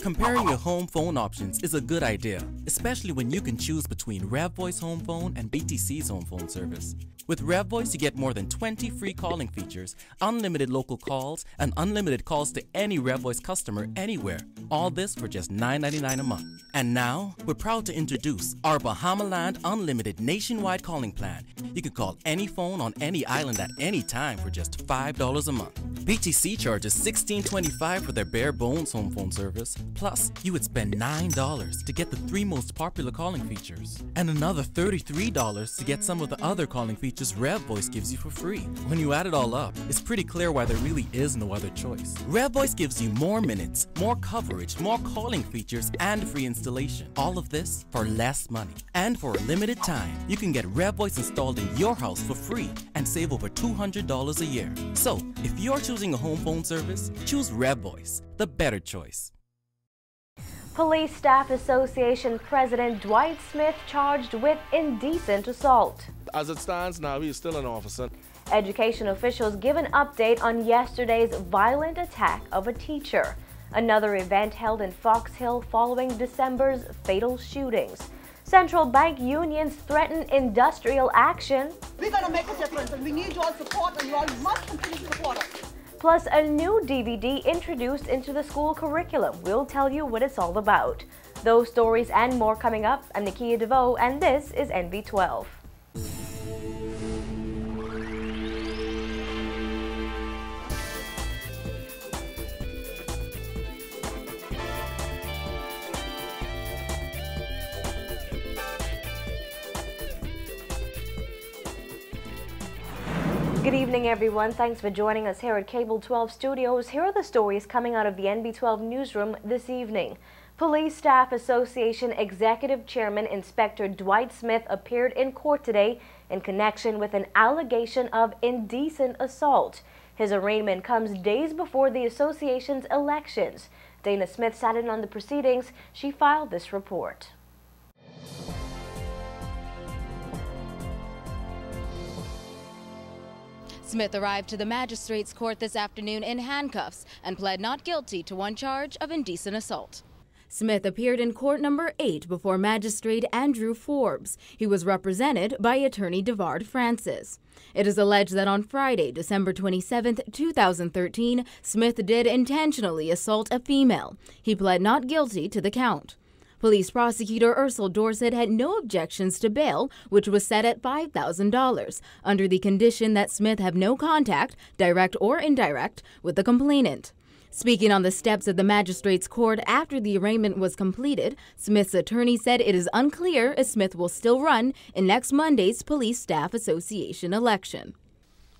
Comparing your home phone options is a good idea, especially when you can choose between RevVoice Home Phone and BTC's home phone service. With RevVoice, you get more than 20 free calling features, unlimited local calls, and unlimited calls to any RevVoice customer anywhere. All this for just $9.99 a month. And now, we're proud to introduce our Bahamaland Unlimited Nationwide Calling Plan. You can call any phone on any island at any time for just $5 a month. BTC charges $16.25 for their bare bones home phone service. Plus, you would spend $9 to get the 3 most popular calling features, and another $33 to get some of the other calling features RevVoice gives you for free. When you add it all up, it's pretty clear why there really is no other choice. RevVoice gives you more minutes, more coverage, more calling features, and free installation. All of this for less money. And for a limited time, you can get RevVoice installed in your house for free and save over $200 a year. So, if you're choosing a home phone service, choose RevVoice, the better choice. Police Staff Association President Dwight Smith charged with indecent assault. As it stands now, he is still an officer. Education officials give an update on yesterday's violent attack of a teacher. Another event held in Fox Hill following December's fatal shootings. Central bank unions threaten industrial action. We're going to make a difference, and we need your support, and you all must continue to support us. Plus a new DVD introduced into the school curriculum. We'll tell you what it's all about. Those stories and more coming up. I'm Nakia DeVoe, and this is NV12. Good evening, everyone. Thanks for joining us here at Cable 12 Studios. Here are the stories coming out of the NV12 newsroom this evening. Police Staff Association Executive Chairman Inspector Dwight Smith appeared in court today in connection with an allegation of indecent assault. His arraignment comes days before the association's elections. Dana Smith sat in on the proceedings. She filed this report. Smith arrived to the magistrate's court this afternoon in handcuffs and pled not guilty to one charge of indecent assault. Smith appeared in court number 8 before Magistrate Andrew Forbes. He was represented by attorney Devard Francis. It is alleged that on Friday, December 27, 2013, Smith did intentionally assault a female. He pled not guilty to the count. Police prosecutor Ursel Dorset had no objections to bail, which was set at $5,000, under the condition that Smith have no contact, direct or indirect, with the complainant. Speaking on the steps of the magistrate's court after the arraignment was completed, Smith's attorney said it is unclear if Smith will still run in next Monday's Police Staff Association election.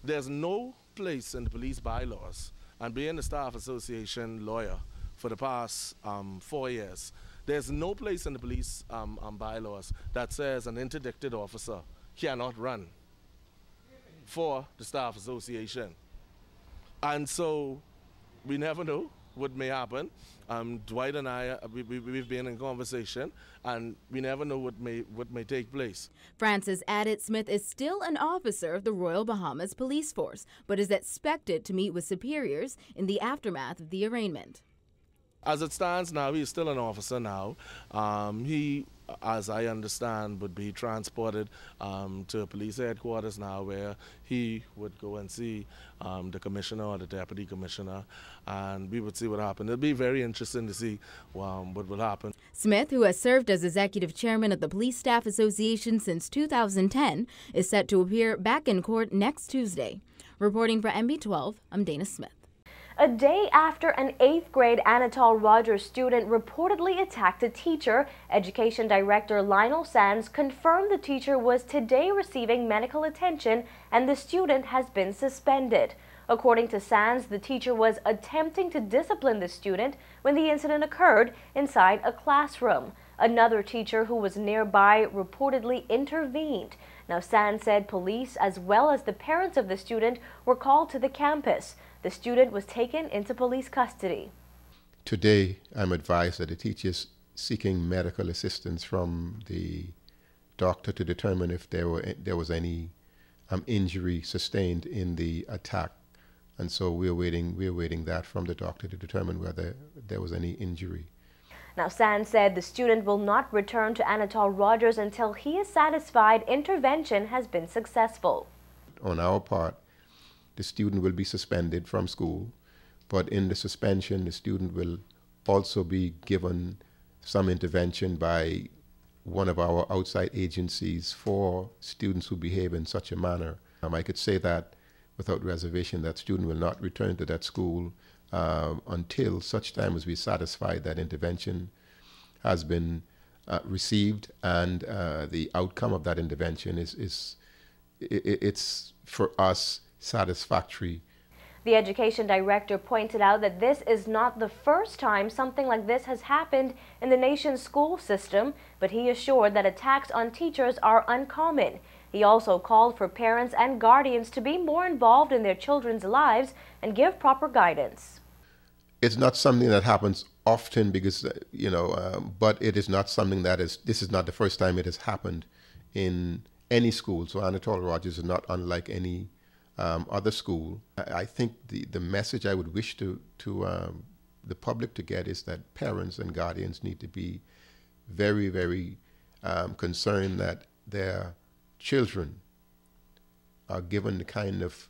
There's no place in the police bylaws, and being a staff association lawyer for the past 4 years, there's no place in the police bylaws that says an interdicted officer cannot run for the staff association. And so we never know what may happen. Dwight and I, we've been in conversation, and we never know what may take place. Francis added Smith is still an officer of the Royal Bahamas Police Force, but is expected to meet with superiors in the aftermath of the arraignment. As it stands now, he is still an officer now. He, as I understand, would be transported to police headquarters now, where he would go and see the commissioner or the deputy commissioner, and we would see what happened. It'll be very interesting to see what will happen. Smith, who has served as executive chairman of the Police Staff Association since 2010, is set to appear back in court next Tuesday. Reporting for NB12, I'm Dana Smith. A day after an 8th grade Anatole Rogers student reportedly attacked a teacher, Education Director Lionel Sands confirmed the teacher was today receiving medical attention and the student has been suspended. According to Sands, the teacher was attempting to discipline the student when the incident occurred inside a classroom. Another teacher who was nearby reportedly intervened. Now, Sands said police as well as the parents of the student were called to the campus. The student was taken into police custody. Today, I'm advised that the teacher is seeking medical assistance from the doctor to determine if there was any injury sustained in the attack, and so we're waiting that from the doctor to determine whether there was any injury Now, Sands said the student will not return to Anatole Rogers until he is satisfied intervention has been successful. On our part, the student will be suspended from school, but in the suspension, the student will also be given some intervention by one of our outside agencies for students who behave in such a manner. I could say that without reservation, that student will not return to that school until such time as we satisfy that intervention has been received, and the outcome of that intervention it's for us satisfactory. The education director pointed out that this is not the first time something like this has happened in the nation's school system, but he assured that attacks on teachers are uncommon. He also called for parents and guardians to be more involved in their children's lives and give proper guidance. It's not something that happens often because, but it is not something this is not the first time it has happened in any school. So Anatole Rogers is not unlike any other school. I think the message I would wish to the public to get is that parents and guardians need to be very, very concerned that their children are given the kind of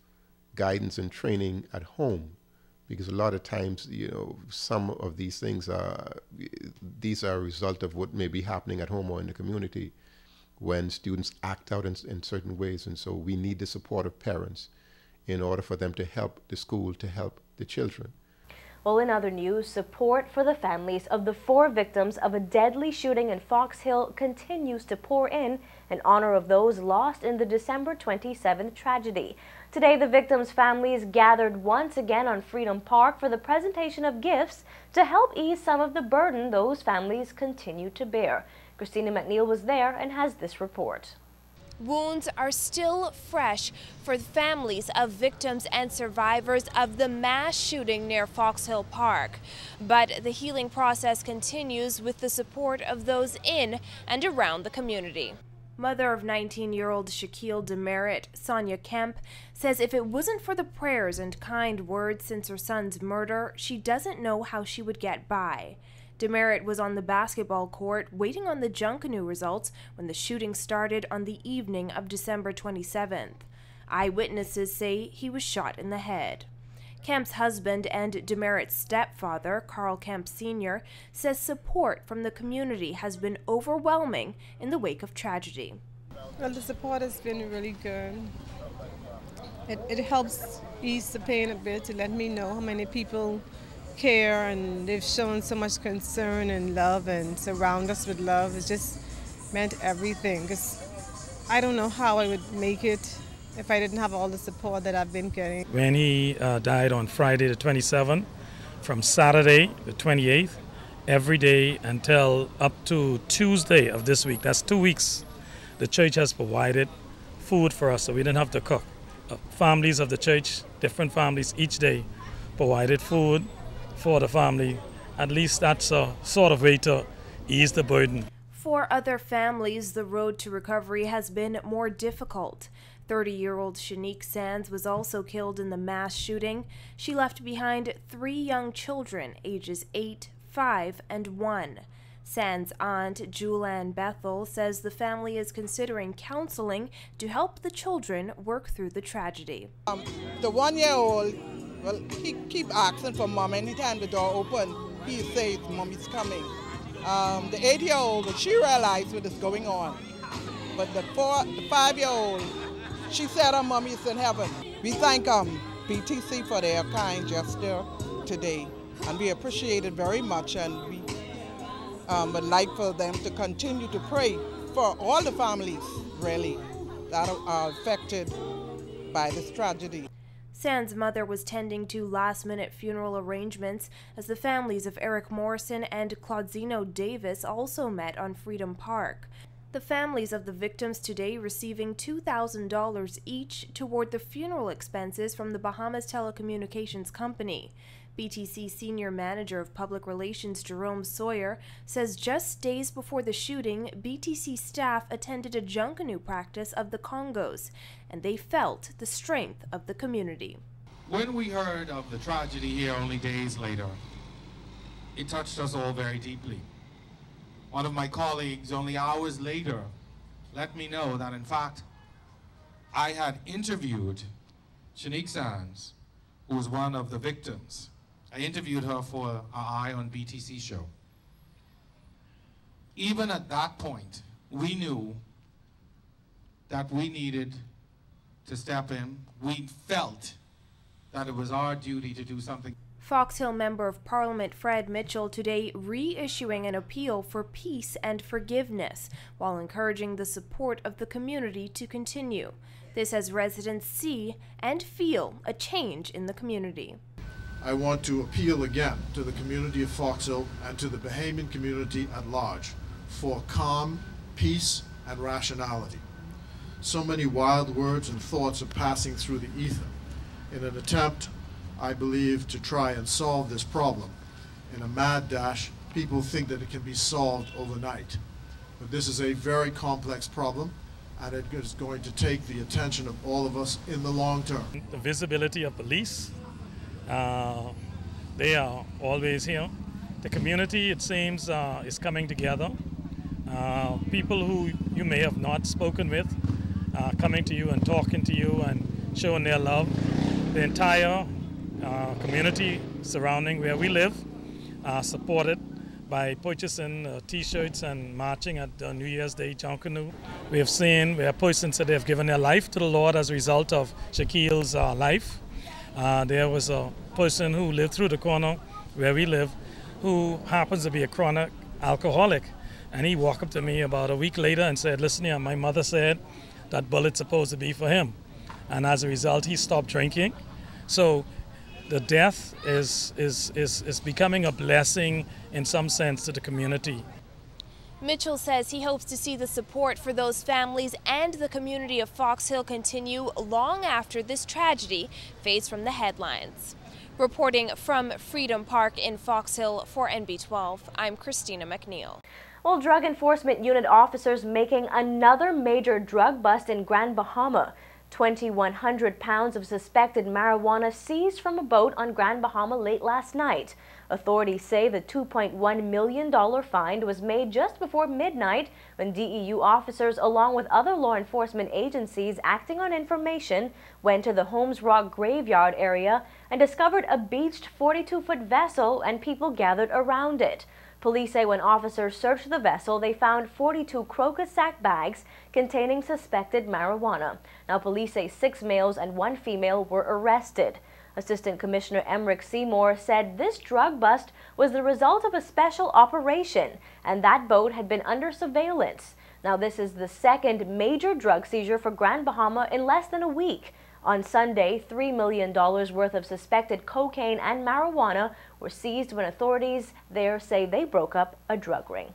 guidance and training at home, because a lot of times, some of these things are a result of what may be happening at home or in the community when students act out in certain ways. And so we need the support of parents in order for them to help the school, to help the children. Well, in other news, support for the families of the 4 victims of a deadly shooting in Fox Hill continues to pour in honor of those lost in the December 27th tragedy. Today, the victims' families gathered once again on Freedom Park for the presentation of gifts to help ease some of the burden those families continue to bear. Christina McNeil was there and has this report. Wounds are still fresh for families of victims and survivors of the mass shooting near Fox Hill Park. But the healing process continues with the support of those in and around the community. Mother of 19-year-old Shaquille Demerit, Sonia Kemp, says if it wasn't for the prayers and kind words since her son's murder, she doesn't know how she would get by. Demerit was on the basketball court waiting on the Junkanoo results when the shooting started on the evening of December 27th. Eyewitnesses say he was shot in the head. Kemp's husband and Demerit's stepfather, Carl Kemp Sr., says support from the community has been overwhelming in the wake of tragedy. Well, the support has been really good. It helps ease the pain a bit to let me know how many people care, and they've shown so much concern and love and surround us with love. It just meant everything, because I don't know how I would make it if I didn't have all the support that I've been getting. When he died on Friday the 27th, from Saturday the 28th, every day until up to Tuesday of this week, that's 2 weeks, the church has provided food for us, so we didn't have to cook. Families of the church, different families each day, provided food for the family. At least that's a sort of way to ease the burden. For other families, the road to recovery has been more difficult. 30-year-old Shanique Sands was also killed in the mass shooting. She left behind 3 young children, ages 8, 5, and 1. Sands' aunt, Julianne Bethel, says the family is considering counseling to help the children work through the tragedy. The 1-year-old, well, he keep asking for mom. Anytime the door open, he says mommy's coming. The 8-year-old, she realized what is going on. But the 5-year-old, she said her mommy is in heaven. We thank BTC for their kind gesture today, and we appreciate it very much, and we would like for them to continue to pray for all the families, really, that are affected by this tragedy. Sands' mother was tending to last-minute funeral arrangements as the families of Eric Morrison and Claudino Davis also met on Freedom Park. The families of the victims today receiving $2,000 each toward the funeral expenses from the Bahamas Telecommunications Company. BTC Senior Manager of Public Relations Jerome Sawyer says just days before the shooting, BTC staff attended a Junkanoo practice of the Congos, and they felt the strength of the community. When we heard of the tragedy here only days later, it touched us all very deeply. One of my colleagues, only hours later, let me know that, in fact, I had interviewed Shanique Sands, who was one of the victims. I interviewed her for our Eye on BTC show. Even at that point, we knew that we needed to step in. We felt that it was our duty to do something. Fox Hill Member of Parliament Fred Mitchell today reissuing an appeal for peace and forgiveness while encouraging the support of the community to continue. This as residents see and feel a change in the community. I want to appeal again to the community of Fox Hill and to the Bahamian community at large for calm, peace, and rationality. So many wild words and thoughts are passing through the ether in an attempt, I believe, to try and solve this problem. In a mad dash, people think that it can be solved overnight. But this is a very complex problem, and it is going to take the attention of all of us in the long term. The visibility of police, they are always here. The community, it seems, is coming together. People who you may have not spoken with, coming to you and talking to you and showing their love. The entire community surrounding where we live supported by purchasing T-shirts and marching at New Year's Day Junkanoo. We have seen where persons that have given their life to the Lord as a result of Shaquille's life. There was a person who lived through the corner where we live who happens to be a chronic alcoholic. And he walked up to me about a week later and said, listen here, my mother said that bullet's supposed to be for him. And as a result, he stopped drinking. So the death is becoming a blessing in some sense to the community. Mitchell says he hopes to see the support for those families and the community of Fox Hill continue long after this tragedy fades from the headlines. Reporting from Freedom Park in Fox Hill for NB12, I'm Christina McNeil. Well, Drug Enforcement Unit officers making another major drug bust in Grand Bahama. 2,100 pounds of suspected marijuana seized from a boat on Grand Bahama late last night. Authorities say the $2.1 million fine was made just before midnight when DEU officers, along with other law enforcement agencies acting on information, went to the Holmes Rock graveyard area and discovered a beached 42-foot vessel and people gathered around it. Police say when officers searched the vessel, they found 42 crocus sack bags containing suspected marijuana. Now, police say 6 males and 1 female were arrested. Assistant Commissioner Emrick Seymour said this drug bust was the result of a special operation and that boat had been under surveillance. Now, this is the second major drug seizure for Grand Bahama in less than a week. On Sunday, $3 million worth of suspected cocaine and marijuana were seized when authorities there say they broke up a drug ring.